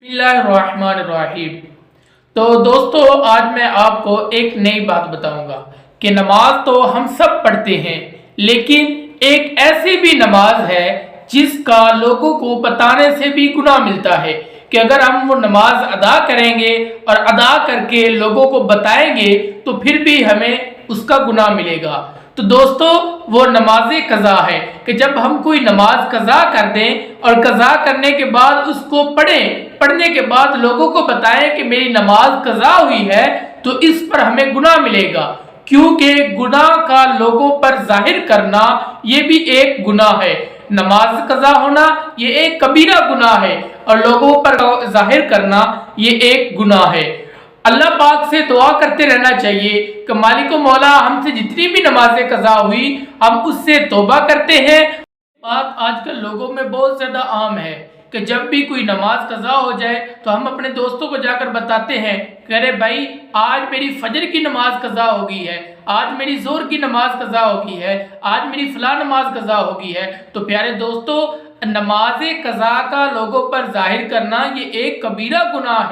बिस्मिल्लाहिर्रहमानिर्रहीम। तो दोस्तों, आज मैं आपको एक नई बात बताऊंगा कि नमाज तो हम सब पढ़ते हैं, लेकिन एक ऐसी भी नमाज है जिसका लोगों को बताने से भी गुनाह मिलता है कि अगर हम वो नमाज अदा करेंगे और अदा करके लोगों को बताएंगे तो फिर भी हमें उसका गुनाह मिलेगा। तो दोस्तों, वो नमाज कज़ा है कि जब हम कोई नमाज कज़ा कर दें और कज़ा करने के बाद उसको पढ़ने के बाद लोगों को बताएं कि मेरी नमाज कज़ा हुई है, तो इस पर हमें गुनाह मिलेगा, क्योंकि गुनाह का लोगों पर जाहिर करना ये भी एक गुनाह है। नमाज कज़ा होना ये एक कबीरा गुनाह है और लोगों पर जाहिर करना ये एक गुनाह है। अल्लाह पाक से दुआ करते रहना चाहिए कि मालिक मौला, हमसे जितनी भी नमाजें कज़ा हुई हम उससे तौबा करते हैं। बात आजकल लोगों में बहुत ज़्यादा आम है कि जब भी कोई नमाज कज़ा हो जाए तो हम अपने दोस्तों को जाकर बताते हैं कि अरे भाई, आज मेरी फजर की नमाज कज़ा हो गई है, आज मेरी ज़ोहर की नमाज कज़ा हो गई है, आज मेरी फ़लाँ नमाज कज़ा हो गई है। तो प्यारे दोस्तों, नमाज कज़ा का लोगों पर जाहिर करना ये एक कबीरा गुनाह है।